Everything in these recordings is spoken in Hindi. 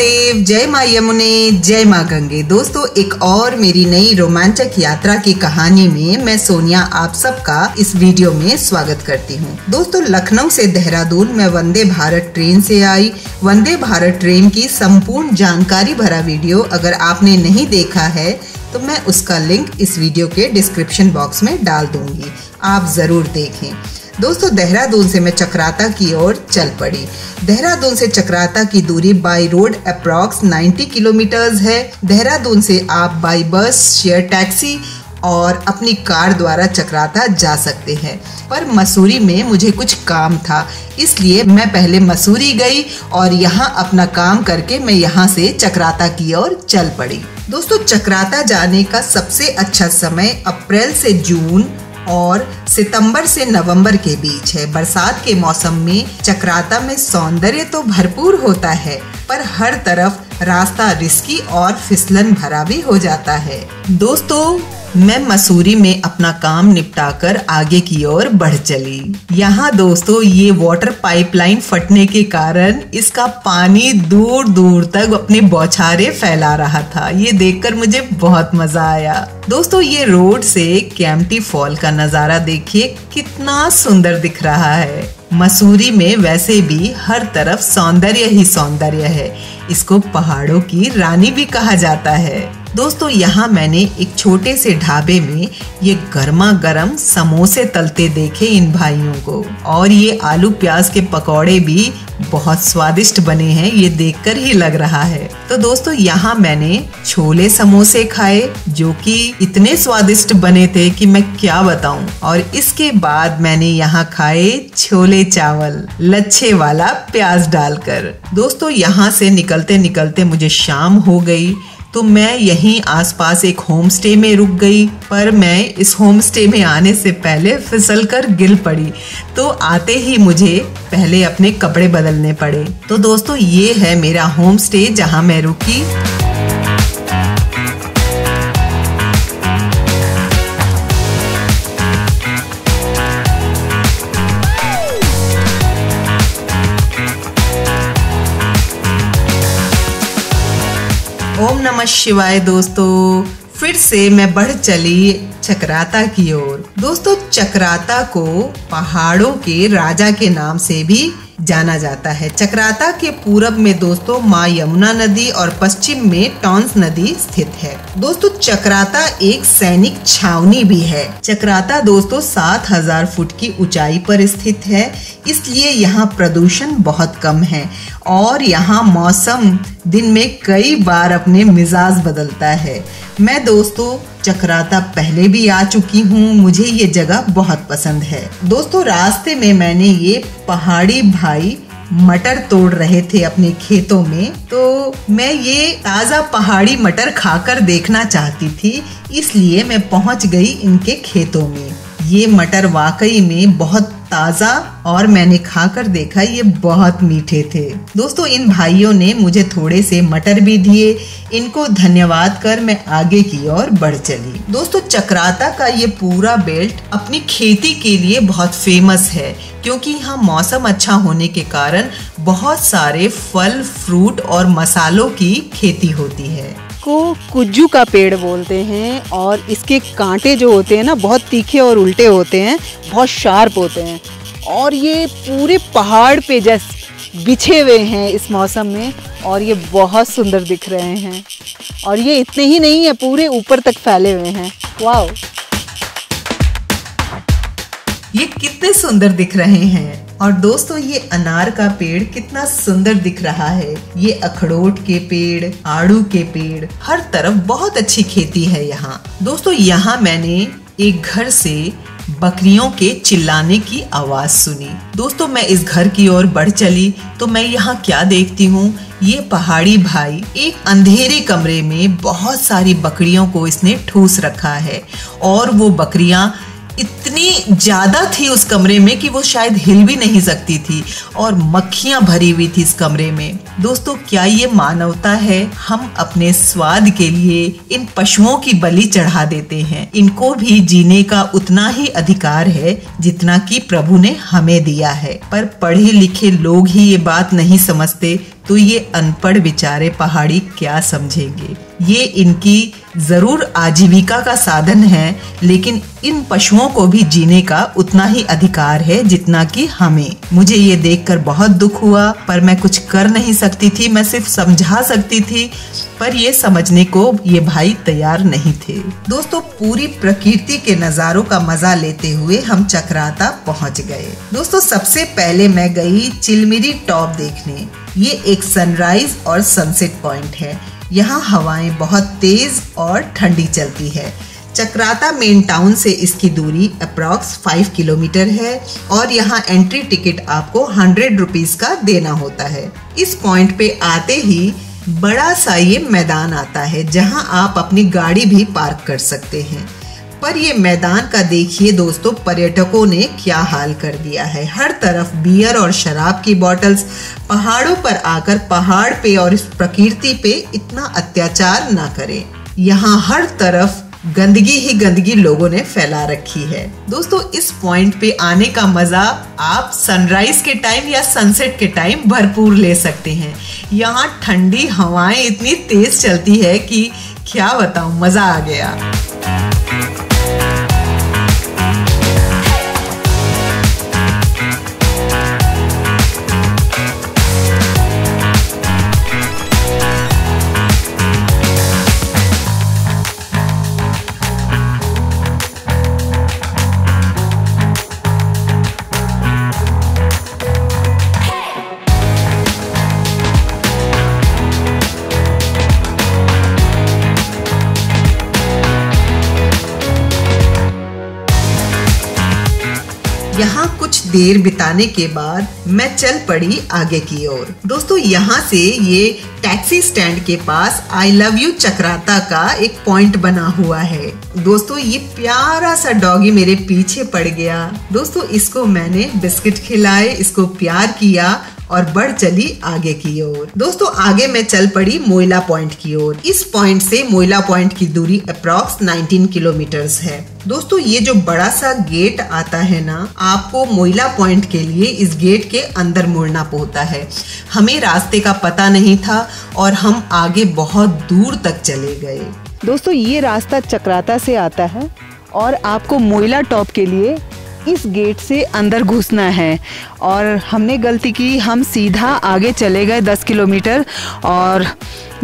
महादेव, जय माँ यमुने, जय माँ गंगे। दोस्तों, एक और मेरी नई रोमांचक यात्रा की कहानी में मैं सोनिया आप सबका इस वीडियो में स्वागत करती हूँ। दोस्तों, लखनऊ से देहरादून मैं वंदे भारत ट्रेन से आई। वंदे भारत ट्रेन की संपूर्ण जानकारी भरा वीडियो अगर आपने नहीं देखा है तो मैं उसका लिंक इस वीडियो के डिस्क्रिप्शन बॉक्स में डाल दूंगी, आप जरूर देखें। दोस्तों, देहरादून से मैं चक्राता की ओर चल पड़ी। देहरादून से चक्राता की दूरी बाई रोड अप्रॉक्स 90 किलोमीटर्स है। देहरादून से आप बाई बस, शेयर टैक्सी और अपनी कार द्वारा चक्राता जा सकते हैं। पर मसूरी में मुझे कुछ काम था, इसलिए मैं पहले मसूरी गई और यहाँ अपना काम करके मैं यहाँ से चक्राता की ओर चल पड़ी। दोस्तों, चक्राता जाने का सबसे अच्छा समय अप्रैल से जून और सितंबर से नवंबर के बीच है। बरसात के मौसम में चक्राता में सौंदर्य तो भरपूर होता है, पर हर तरफ रास्ता रिस्की और फिसलन भरा भी हो जाता है। दोस्तों, मैं मसूरी में अपना काम निपटाकर आगे की ओर बढ़ चली। यहाँ दोस्तों, ये वाटर पाइपलाइन फटने के कारण इसका पानी दूर दूर तक अपने बौछारे फैला रहा था। ये देखकर मुझे बहुत मजा आया। दोस्तों, ये रोड से कैंपटी फॉल का नजारा देखिए, कितना सुंदर दिख रहा है। मसूरी में वैसे भी हर तरफ सौंदर्य ही सौंदर्य है। इसको पहाड़ों की रानी भी कहा जाता है। दोस्तों, यहाँ मैंने एक छोटे से ढाबे में ये गर्मा गर्म समोसे तलते देखे इन भाइयों को, और ये आलू प्याज के पकौड़े भी बहुत स्वादिष्ट बने हैं, ये देखकर ही लग रहा है। तो दोस्तों, यहाँ मैंने छोले समोसे खाए जो कि इतने स्वादिष्ट बने थे कि मैं क्या बताऊं। और इसके बाद मैंने यहाँ खाए छोले चावल लच्छे वाला प्याज डालकर। दोस्तों, यहाँ से निकलते निकलते मुझे शाम हो गई, तो मैं यहीं आसपास एक होम स्टे में रुक गई। पर मैं इस होम स्टे में आने से पहले फिसलकर गिर पड़ी, तो आते ही मुझे पहले अपने कपड़े बदलने पड़े। तो दोस्तों, ये है मेरा होम स्टे जहां मैं रुकी। ओम नमः शिवाय। दोस्तों, फिर से मैं बढ़ चली चक्राता की ओर। दोस्तों, चक्राता को पहाड़ों के राजा के नाम से भी जाना जाता है। चक्राता के पूरब में दोस्तों माँ यमुना नदी और पश्चिम में टॉन्स नदी स्थित है। दोस्तों, चक्राता एक सैनिक छावनी भी है। चक्राता दोस्तों 7000 फुट की ऊंचाई पर स्थित है, इसलिए यहाँ प्रदूषण बहुत कम है और यहाँ मौसम दिन में कई बार अपने मिजाज बदलता है। मैं दोस्तों चक्राता पहले भी आ चुकी हूँ, मुझे ये जगह बहुत पसंद है। दोस्तों, रास्ते में मैंने ये पहाड़ी भाई मटर तोड़ रहे थे अपने खेतों में, तो मैं ये ताज़ा पहाड़ी मटर खाकर देखना चाहती थी, इसलिए मैं पहुँच गई इनके खेतों में। ये मटर वाकई में बहुत ताज़ा और मैंने खाकर देखा, ये बहुत मीठे थे। दोस्तों, इन भाइयों ने मुझे थोड़े से मटर भी दिए। इनको धन्यवाद कर मैं आगे की ओर बढ़ चली। दोस्तों, चक्राता का ये पूरा बेल्ट अपनी खेती के लिए बहुत फेमस है, क्योंकि यहाँ मौसम अच्छा होने के कारण बहुत सारे फल, फ्रूट और मसालों की खेती होती है। को कुज्जू का पेड़ बोलते हैं और इसके कांटे जो होते हैं ना, बहुत तीखे और उल्टे होते हैं, बहुत शार्प होते हैं, और ये पूरे पहाड़ पे जैसे बिछे हुए हैं इस मौसम में, और ये बहुत सुंदर दिख रहे हैं। और ये इतने ही नहीं है, पूरे ऊपर तक फैले हुए हैं। वाओ, ये कितने सुंदर दिख रहे हैं। और दोस्तों, ये अनार का पेड़ कितना सुंदर दिख रहा है। ये अखरोट के पेड़, आड़ू के पेड़, हर तरफ बहुत अच्छी खेती है यहाँ। दोस्तों, यहाँ मैंने एक घर से बकरियों के चिल्लाने की आवाज सुनी। दोस्तों, मैं इस घर की ओर बढ़ चली तो मैं यहाँ क्या देखती हूँ, ये पहाड़ी भाई एक अंधेरे कमरे में बहुत सारी बकरियों को इसने ठूस रखा है, और वो बकरियां इतनी ज्यादा थी उस कमरे में कि वो शायद हिल भी नहीं सकती थी, और मक्खियां भरी हुई थी इस कमरे में। दोस्तों, क्या ये मानवता है? हम अपने स्वाद के लिए इन पशुओं की बलि चढ़ा देते हैं। इनको भी जीने का उतना ही अधिकार है जितना कि प्रभु ने हमें दिया है, पर पढ़े लिखे लोग ही ये बात नहीं समझते, तो ये अनपढ़ बेचारे पहाड़ी क्या समझेंगे। ये इनकी जरूर आजीविका का साधन है, लेकिन इन पशुओं को भी जीने का उतना ही अधिकार है जितना कि हमें। मुझे ये देखकर बहुत दुख हुआ, पर मैं कुछ कर नहीं सकती थी। मैं सिर्फ समझा सकती थी, पर ये समझने को ये भाई तैयार नहीं थे। दोस्तों, पूरी प्रकृति के नजारों का मजा लेते हुए हम चक्राता पहुंच गए। दोस्तों, सबसे पहले मैं गई चिलमिरी टॉप देखने। ये एक सनराइज और सनसेट पॉइंट है। यहाँ हवाएं बहुत तेज और ठंडी चलती है। चक्राता मेन टाउन से इसकी दूरी अप्रॉक्स 5 किलोमीटर है और यहाँ एंट्री टिकट आपको 100 रुपीज का देना होता है। इस पॉइंट पे आते ही बड़ा सा ये मैदान आता है जहाँ आप अपनी गाड़ी भी पार्क कर सकते हैं। पर ये मैदान का देखिए दोस्तों, पर्यटकों ने क्या हाल कर दिया है। हर तरफ बियर और शराब की बॉटल्स। पहाड़ों पर आकर पहाड़ पे और इस प्रकृति पे इतना अत्याचार ना करें। यहाँ हर तरफ गंदगी ही गंदगी लोगों ने फैला रखी है। दोस्तों, इस पॉइंट पे आने का मजा आप सनराइज के टाइम या सनसेट के टाइम भरपूर ले सकते हैं। यहाँ ठंडी हवाएं इतनी तेज चलती है कि क्या बताऊं, मजा आ गया। यहाँ कुछ देर बिताने के बाद मैं चल पड़ी आगे की ओर। दोस्तों, यहाँ से ये टैक्सी स्टैंड के पास आई लव यू चक्राता का एक पॉइंट बना हुआ है। दोस्तों, ये प्यारा सा डॉगी मेरे पीछे पड़ गया। दोस्तों, इसको मैंने बिस्किट खिलाए, इसको प्यार किया और बढ़ चली आगे की ओर। दोस्तों, आगे मैं चल पड़ी मोइला पॉइंट की ओर। इस पॉइंट से मोइला पॉइंट की दूरी अप्रॉक्स 19 किलोमीटर्स है। दोस्तों, ये जो बड़ा सा गेट आता है ना, आपको मोइला पॉइंट के लिए इस गेट के अंदर मुड़ना पड़ता है। हमें रास्ते का पता नहीं था और हम आगे बहुत दूर तक चले गए। दोस्तों, ये रास्ता चक्राता से आता है और आपको मोइला टॉप के लिए इस गेट से अंदर घुसना है। और हमने गलती की, हम सीधा आगे चले गए 10 किलोमीटर और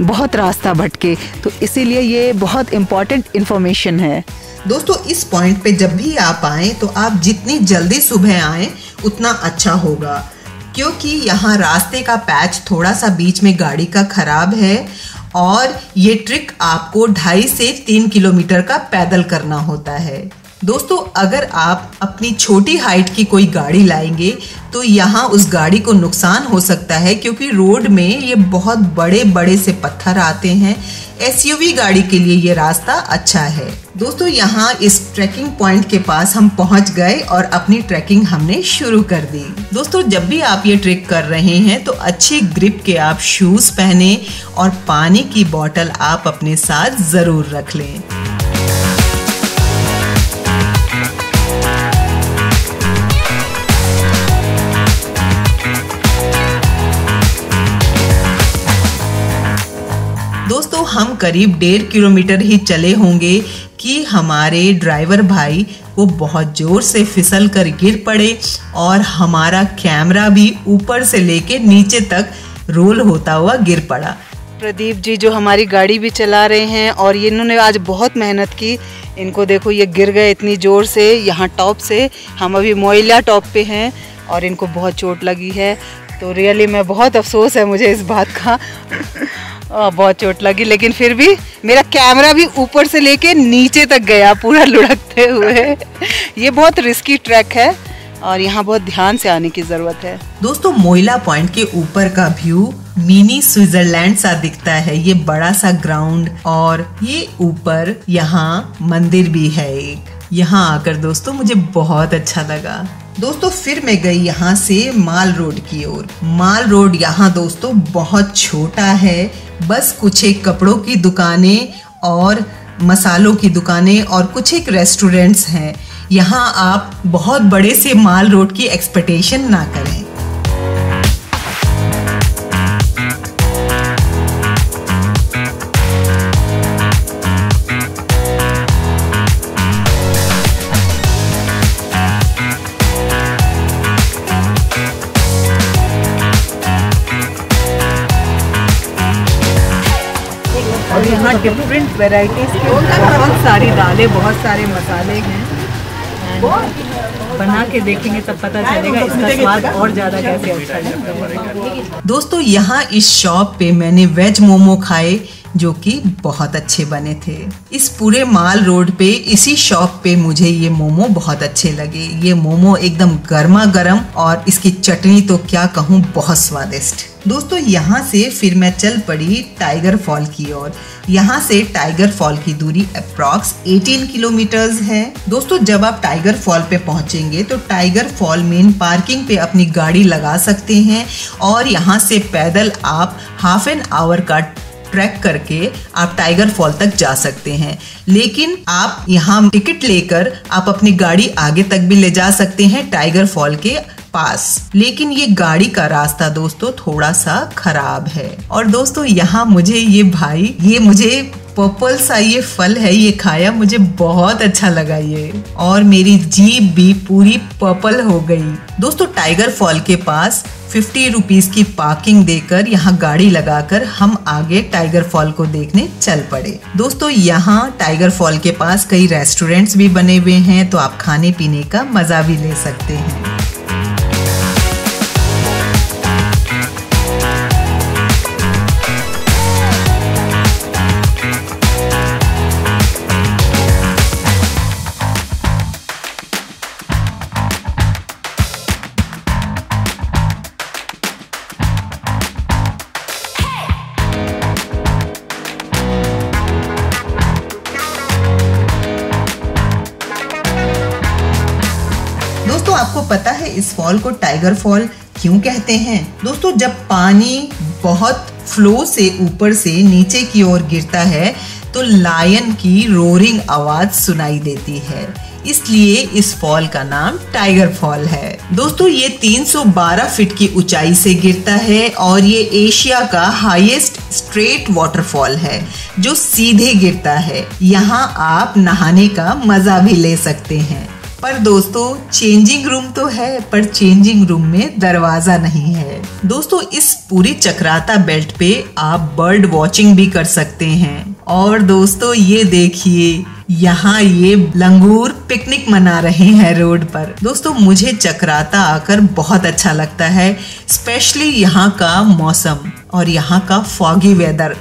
बहुत रास्ता भटके। तो इसीलिए ये बहुत इम्पोर्टेंट इन्फॉर्मेशन है। दोस्तों, इस पॉइंट पे जब भी आप आएं तो आप जितनी जल्दी सुबह आएं उतना अच्छा होगा, क्योंकि यहाँ रास्ते का पैच थोड़ा सा बीच में गाड़ी का खराब है और ये ट्रिक आपको 2.5 से 3 किलोमीटर का पैदल करना होता है। दोस्तों, अगर आप अपनी छोटी हाइट की कोई गाड़ी लाएंगे तो यहाँ उस गाड़ी को नुकसान हो सकता है, क्योंकि रोड में ये बहुत बड़े बड़े से पत्थर आते हैं। एसयूवी गाड़ी के लिए ये रास्ता अच्छा है। दोस्तों, यहाँ इस ट्रैकिंग पॉइंट के पास हम पहुँच गए और अपनी ट्रैकिंग हमने शुरू कर दी। दोस्तों, जब भी आप ये ट्रेक कर रहे हैं तो अच्छी ग्रिप के आप शूज पहने और पानी की बोतल आप अपने साथ जरूर रख लें। दोस्तों, हम करीब 1.5 किलोमीटर ही चले होंगे कि हमारे ड्राइवर भाई वो बहुत जोर से फिसल कर गिर पड़े और हमारा कैमरा भी ऊपर से लेके नीचे तक रोल होता हुआ गिर पड़ा। प्रदीप जी जो हमारी गाड़ी भी चला रहे हैं और ये इन्होंने आज बहुत मेहनत की। इनको देखो, ये गिर गए इतनी ज़ोर से यहाँ टॉप से। हम अभी मोइला टॉप पे हैं और इनको बहुत चोट लगी है। तो रियली मैं बहुत अफसोस है मुझे इस बात का। बहुत चोट लगी, लेकिन फिर भी मेरा कैमरा भी ऊपर से लेके नीचे तक गया पूरा लुढ़कते हुए। ये बहुत रिस्की ट्रैक है और यहाँ बहुत ध्यान से आने की ज़रूरत है। दोस्तों, मोइला पॉइंट के ऊपर का व्यू मिनी स्विट्जरलैंड सा दिखता है। ये बड़ा सा ग्राउंड और ये ऊपर यहाँ मंदिर भी है एक। यहाँ आकर दोस्तों मुझे बहुत अच्छा लगा। दोस्तों, फिर मैं गई यहाँ से माल रोड की ओर। माल रोड यहाँ दोस्तों बहुत छोटा है, बस कुछ एक कपड़ों की दुकानें और मसालों की दुकानें और कुछ एक रेस्टोरेंट्स हैं। यहाँ आप बहुत बड़े से माल रोड की एक्सपेक्टेशन ना करें। वैरायटीज की बहुत सारी दालें, बहुत सारे मसाले हैं। बना के देखेंगे तब पता चलेगा इसका स्वाद और ज़्यादा कैसे अच्छा लगता है। दोस्तों यहाँ इस शॉप पे मैंने वेज मोमो खाए जो कि बहुत अच्छे बने थे। इस पूरे माल रोड पे इसी शॉप पे मुझे ये मोमो बहुत अच्छे लगे। ये मोमो एकदम गर्मा गर्म और इसकी चटनी तो क्या कहूँ, बहुत स्वादिष्ट। दोस्तों यहाँ से फिर मैं चल पड़ी टाइगर फॉल की ओर। यहाँ से टाइगर फॉल की दूरी अप्रॉक्स 18 किलोमीटर्स है। दोस्तों जब आप टाइगर फॉल पे पहुँचेंगे तो टाइगर फॉल मेन पार्किंग पे अपनी गाड़ी लगा सकते हैं और यहाँ से पैदल आप हाफ एन आवर का ट्रैक करके आप टाइगर फॉल तक जा सकते हैं। लेकिन आप यहाँ टिकट लेकर आप अपनी गाड़ी आगे तक भी ले जा सकते हैं टाइगर फॉल के पास। लेकिन ये गाड़ी का रास्ता दोस्तों थोड़ा सा खराब है। और दोस्तों यहाँ मुझे ये मुझे पर्पल सा ये फल है, ये खाया, मुझे बहुत अच्छा लगा ये, और मेरी जीभ भी पूरी पर्पल हो गई। दोस्तों टाइगर फॉल के पास 50 रुपीज की पार्किंग देकर यहाँ गाड़ी लगाकर हम आगे टाइगर फॉल को देखने चल पड़े। दोस्तों यहाँ टाइगर फॉल के पास कई रेस्टोरेंट्स भी बने हुए हैं, तो आप खाने पीने का मजा भी ले सकते हैं। दोस्तों आपको पता है इस फॉल को टाइगर फॉल क्यों कहते हैं? दोस्तों जब पानी बहुत फ्लो से ऊपर से नीचे की ओर गिरता है तो लायन की रोरिंग आवाज सुनाई देती है, इसलिए इस फॉल का नाम टाइगर फॉल है। दोस्तों ये 312 फीट की ऊंचाई से गिरता है और ये एशिया का हाईएस्ट स्ट्रेट वाटरफॉल है जो सीधे गिरता है। यहाँ आप नहाने का मजा भी ले सकते हैं। पर दोस्तों चेंजिंग रूम तो है, पर चेंजिंग रूम में दरवाजा नहीं है। दोस्तों इस पूरी चक्राता बेल्ट पे आप बर्ड वॉचिंग भी कर सकते हैं। और दोस्तों ये देखिए यहाँ ये लंगूर पिकनिक मना रहे हैं रोड पर। दोस्तों मुझे चक्राता आकर बहुत अच्छा लगता है, स्पेशली यहाँ का मौसम और यहाँ का फॉगी वेदर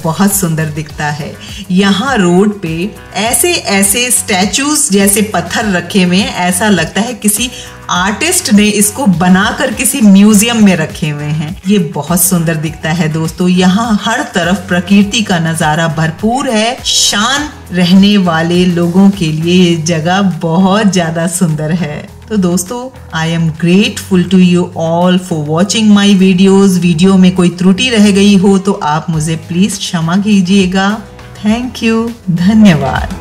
बहुत सुंदर दिखता है। यहाँ रोड पे ऐसे ऐसे स्टैचूज जैसे पत्थर रखे हुए हैं, ऐसा लगता है किसी आर्टिस्ट ने इसको बनाकर किसी म्यूजियम में रखे हुए हैं। ये बहुत सुंदर दिखता है। दोस्तों यहाँ हर तरफ प्रकृति का नजारा भरपूर है। शांत रहने वाले लोगों के लिए ये जगह बहुत ज्यादा सुंदर है। तो दोस्तों I am grateful to you all for watching my videos. Video में कोई त्रुटि रह गई हो तो आप मुझे प्लीज क्षमा कीजिएगा। थैंक यू, धन्यवाद।